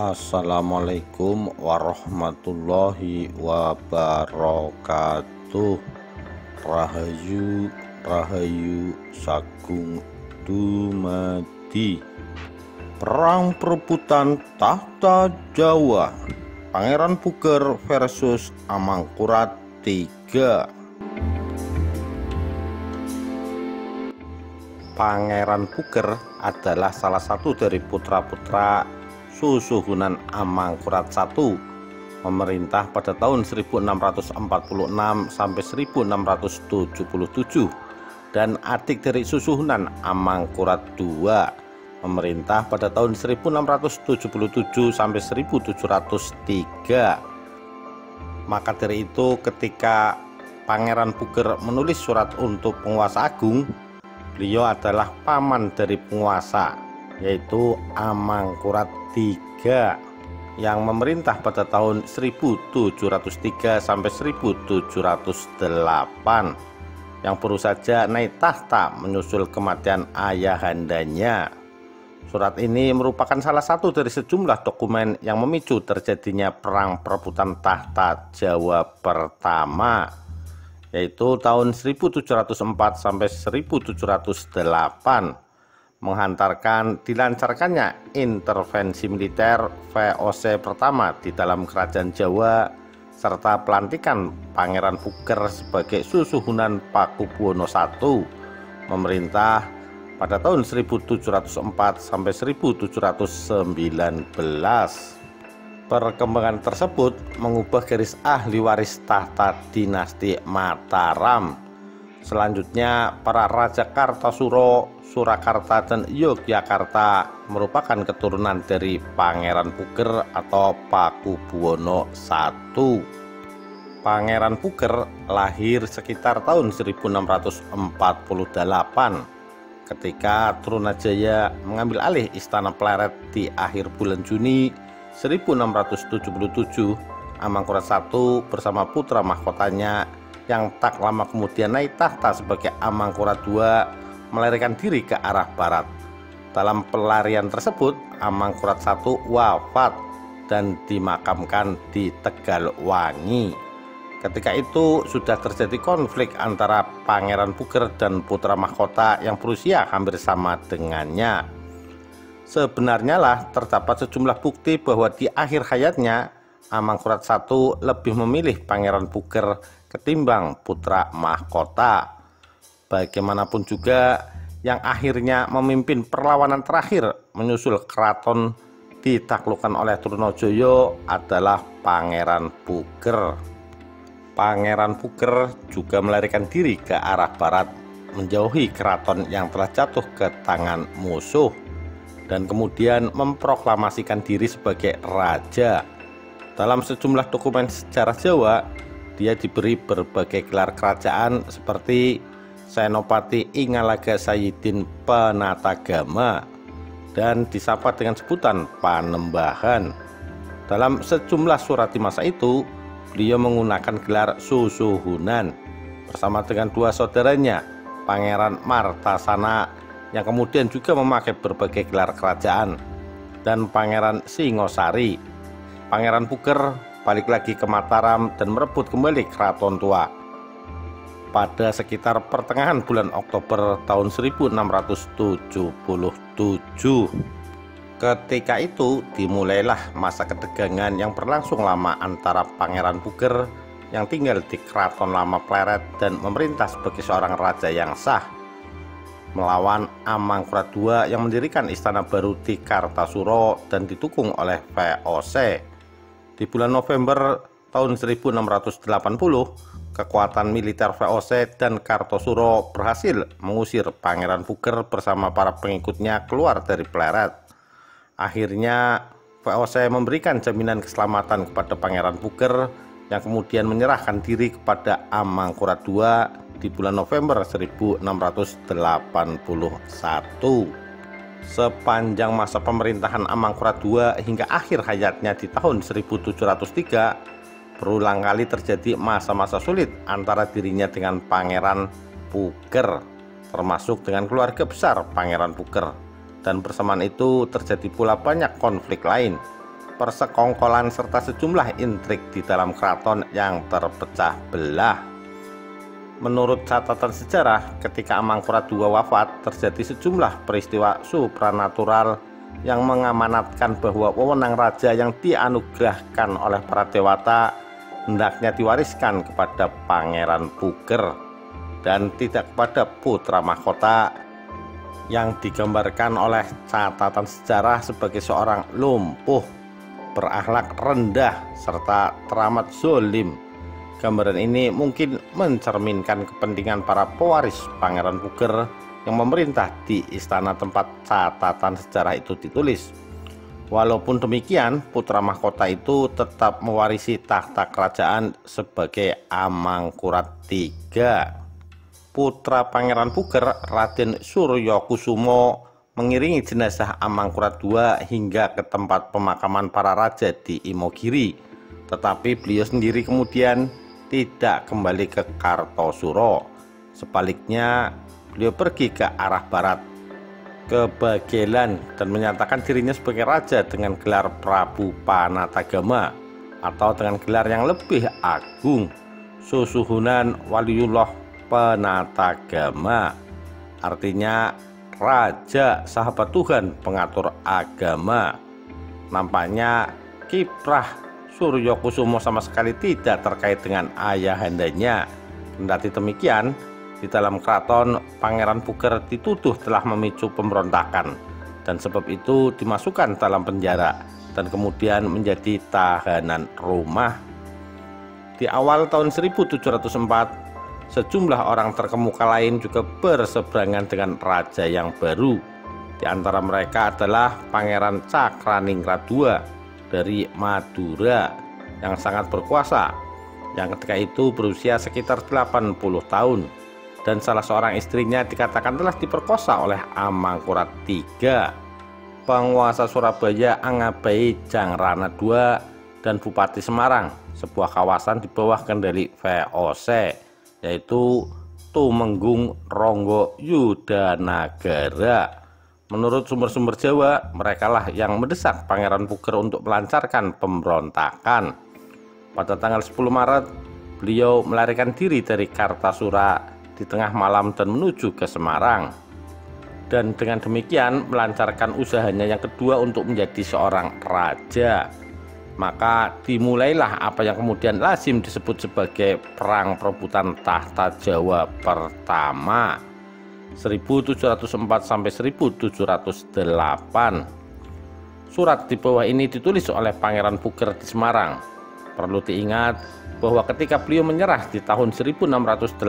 Assalamualaikum warahmatullahi wabarakatuh. Rahayu Rahayu Sagung Dumadi. Perang perebutan tahta Jawa, Pangeran Puger versus Amangkurat III. Pangeran Puger adalah salah satu dari putra-putra Susuhunan Amangkurat I, memerintah pada tahun 1646 sampai 1677, dan adik dari Susuhunan Amangkurat II, memerintah pada tahun 1677 sampai 1703. Maka dari itu, ketika Pangeran Puger menulis surat untuk penguasa agung, beliau adalah paman dari penguasa, yaitu Amangkurat III, yang memerintah pada tahun 1703 sampai 1708, yang baru saja naik tahta menyusul kematian ayahandanya. Surat ini merupakan salah satu dari sejumlah dokumen yang memicu terjadinya perang perebutan tahta Jawa pertama, yaitu tahun 1704 sampai 1708, dilancarkannya intervensi militer VOC pertama di dalam kerajaan Jawa, serta pelantikan Pangeran Puger sebagai Susuhunan Pakubuwono I, memerintah pada tahun 1704 sampai 1719. Perkembangan tersebut mengubah garis ahli waris tahta dinasti Mataram. Selanjutnya, para Raja Kartasuro, Surakarta, dan Yogyakarta merupakan keturunan dari Pangeran Puger atau Pakubuwono I. Pangeran Puger lahir sekitar tahun 1648 ketika Trunajaya mengambil alih Istana Pleret di akhir bulan Juni 1677. Amangkurat I bersama putra mahkotanya yang tak lama kemudian naik tahta sebagai Amangkurat II melarikan diri ke arah barat. Dalam pelarian tersebut, Amangkurat I wafat dan dimakamkan di Tegalwangi. Ketika itu sudah terjadi konflik antara Pangeran Puger dan putra mahkota yang berusia hampir sama dengannya. Sebenarnya lah terdapat sejumlah bukti bahwa di akhir hayatnya Amangkurat I lebih memilih Pangeran Puger ketimbang putra mahkota. Bagaimanapun juga, yang akhirnya memimpin perlawanan terakhir menyusul keraton ditaklukkan oleh Trunojoyo adalah Pangeran Puger. Pangeran Puger juga melarikan diri ke arah barat, menjauhi keraton yang telah jatuh ke tangan musuh, dan kemudian memproklamasikan diri sebagai raja. Dalam sejumlah dokumen sejarah Jawa, dia diberi berbagai gelar kerajaan seperti Senopati Ingalaga Sayyidin Penatagama dan disapa dengan sebutan Panembahan. Dalam sejumlah surat di masa itu, beliau menggunakan gelar Susuhunan bersama dengan dua saudaranya, Pangeran Martasana yang kemudian juga memakai berbagai gelar kerajaan, dan Pangeran Singosari. Pangeran Puger balik lagi ke Mataram dan merebut kembali keraton tua. Pada sekitar pertengahan bulan Oktober tahun 1677. Ketika itu dimulailah masa ketegangan yang berlangsung lama antara Pangeran Puger yang tinggal di Keraton Lama Pleret dan memerintah sebagai seorang raja yang sah, melawan Amangkurat II yang mendirikan istana baru di Kartasuro dan didukung oleh VOC. Di bulan November tahun 1680, kekuatan militer VOC dan Kartasuro berhasil mengusir Pangeran Puger bersama para pengikutnya keluar dari Pleret. Akhirnya VOC memberikan jaminan keselamatan kepada Pangeran Puger yang kemudian menyerahkan diri kepada Amangkurat II di bulan November 1681. Sepanjang masa pemerintahan Amangkurat II hingga akhir hayatnya di tahun 1703, berulang kali terjadi masa-masa sulit antara dirinya dengan Pangeran Puger, termasuk dengan keluarga besar Pangeran Puger. Dan bersamaan itu terjadi pula banyak konflik lain. persekongkolan serta sejumlah intrik di dalam keraton yang terpecah belah. Menurut catatan sejarah, ketika Amangkurat II wafat, terjadi sejumlah peristiwa supranatural yang mengamanatkan bahwa wewenang raja yang dianugerahkan oleh para dewata hendaknya diwariskan kepada Pangeran Puger dan tidak kepada putra mahkota yang digambarkan oleh catatan sejarah sebagai seorang lumpuh, berakhlak rendah, serta teramat zolim. Gambaran ini mungkin mencerminkan kepentingan para pewaris Pangeran Puger yang memerintah di istana tempat catatan sejarah itu ditulis. Walaupun demikian, putra mahkota itu tetap mewarisi tahta kerajaan sebagai Amangkurat III. Putra Pangeran Puger, Raden Suryokusumo, mengiringi jenazah Amangkurat II hingga ke tempat pemakaman para raja di Imogiri. Tetapi beliau sendiri kemudian tidak kembali ke Kartosuro. Sebaliknya, beliau pergi ke arah barat, ke Bagelan, dan menyatakan dirinya sebagai raja dengan gelar Prabu Panatagama, atau dengan gelar yang lebih agung, Susuhunan Waliullah Panatagama, artinya raja sahabat Tuhan pengatur agama. Nampaknya kiprah Suryokusumo sama sekali tidak terkait dengan ayahandanya. Kendati demikian, di dalam keraton Pangeran Puger dituduh telah memicu pemberontakan, dan sebab itu dimasukkan dalam penjara dan kemudian menjadi tahanan rumah. Di awal tahun 1704, sejumlah orang terkemuka lain juga berseberangan dengan raja yang baru. Di antara mereka adalah Pangeran Cakraningrat II dari Madura yang sangat berkuasa, yang ketika itu berusia sekitar 80 tahun, dan salah seorang istrinya dikatakan telah diperkosa oleh Amangkurat III. Penguasa Surabaya Angabai Jangrana II dan Bupati Semarang, sebuah kawasan di bawah kendali VOC, yaitu Tumenggung Ronggo Yudanagara. Menurut sumber-sumber Jawa, merekalah yang mendesak Pangeran Puger untuk melancarkan pemberontakan. Pada tanggal 10 Maret, beliau melarikan diri dari Kartasura di tengah malam dan menuju ke Semarang. Dan dengan demikian melancarkan usahanya yang kedua untuk menjadi seorang raja. Maka dimulailah apa yang kemudian lazim disebut sebagai Perang Perebutan Tahta Jawa Pertama 1704 sampai 1708. Surat di bawah ini ditulis oleh Pangeran Puger di Semarang. Perlu diingat bahwa ketika beliau menyerah di tahun 1681,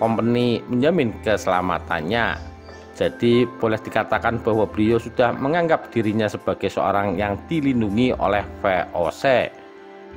Kompeni menjamin keselamatannya. Jadi boleh dikatakan bahwa beliau sudah menganggap dirinya sebagai seorang yang dilindungi oleh VOC.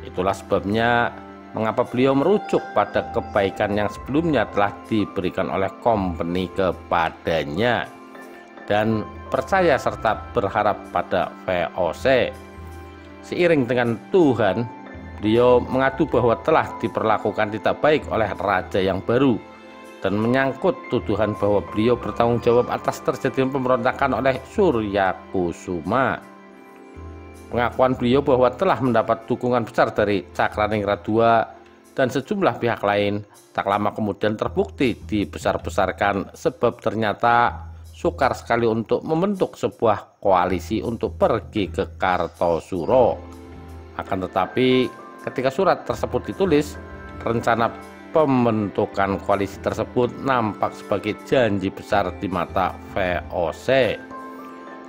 Itulah sebabnya mengapa beliau merujuk pada kebaikan yang sebelumnya telah diberikan oleh Kompeni kepadanya, dan percaya serta berharap pada VOC. Seiring dengan Tuhan, beliau mengadu bahwa telah diperlakukan tidak baik oleh raja yang baru, dan menyangkut tuduhan bahwa beliau bertanggung jawab atas terjadinya pemberontakan oleh Suryakusuma. Pengakuan beliau bahwa telah mendapat dukungan besar dari Cakraningrat II dan sejumlah pihak lain tak lama kemudian terbukti dibesar-besarkan, sebab ternyata sukar sekali untuk membentuk sebuah koalisi untuk pergi ke Kartosuro. Akan tetapi ketika surat tersebut ditulis, rencana pembentukan koalisi tersebut nampak sebagai janji besar di mata VOC.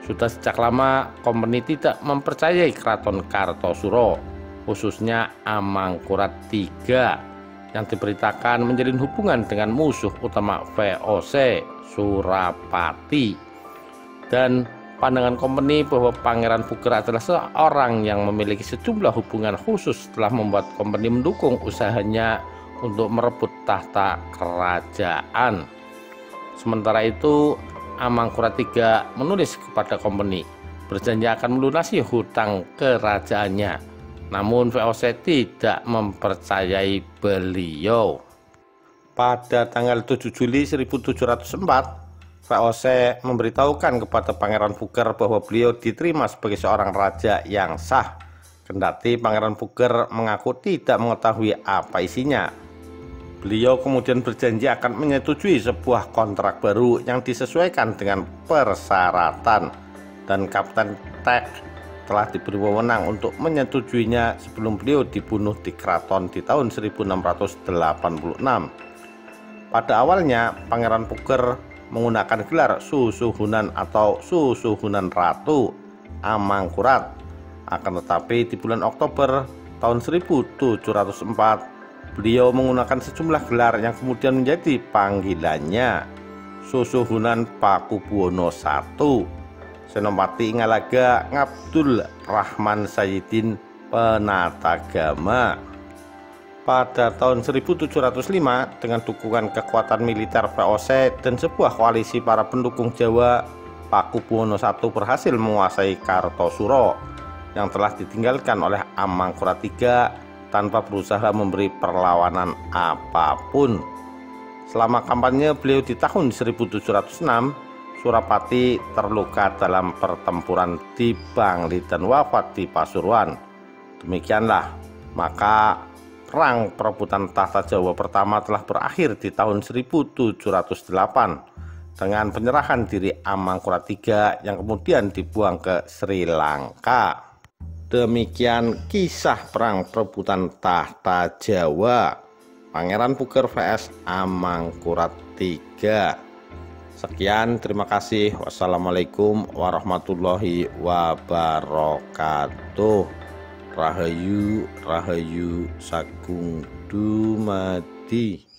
Sudah sejak lama Kompeni tidak mempercayai Keraton Kartosuro, khususnya Amangkurat III, yang diberitakan menjalin hubungan dengan musuh utama VOC, Surapati. Dan pandangan Kompeni bahwa Pangeran Puger adalah seorang yang memiliki sejumlah hubungan khusus telah membuat Kompeni mendukung usahanya untuk merebut tahta kerajaan. Sementara itu, Amangkurat III menulis kepada Kompeni berjanji akan melunasi hutang kerajaannya. Namun VOC tidak mempercayai beliau. Pada tanggal 7 Juli 1704, VOC memberitahukan kepada Pangeran Puger bahwa beliau diterima sebagai seorang raja yang sah, kendati Pangeran Puger mengaku tidak mengetahui apa isinya. Beliau kemudian berjanji akan menyetujui sebuah kontrak baru yang disesuaikan dengan persyaratan, dan Kapten Tek telah diberi wewenang untuk menyetujuinya sebelum beliau dibunuh di keraton di tahun 1686. Pada awalnya, Pangeran Puger menggunakan gelar Susuhunan atau Susuhunan Ratu Amangkurat. Akan tetapi di bulan Oktober tahun 1704, beliau menggunakan sejumlah gelar yang kemudian menjadi panggilannya: Susuhunan Pakubuwono I, Senopati Ngalaga Ngabdul Rahman Sayyidin Penatagama. Pada tahun 1705, dengan dukungan kekuatan militer VOC dan sebuah koalisi para pendukung Jawa, Pakubuwono I berhasil menguasai Kartosuro yang telah ditinggalkan oleh Amangkurat III tanpa berusaha memberi perlawanan apapun. Selama kampanye beliau di tahun 1706, Surapati terluka dalam pertempuran di Bangli dan wafat di Pasuruan. Demikianlah, maka perang perebutan tahta Jawa pertama telah berakhir di tahun 1708 dengan penyerahan diri Amangkurat III yang kemudian dibuang ke Sri Lanka. Demikian kisah perang perebutan tahta Jawa Pangeran Puger vs Amangkurat III. Sekian, terima kasih. Wassalamualaikum warahmatullahi wabarakatuh. Rahayu Rahayu Sagung Dumadi.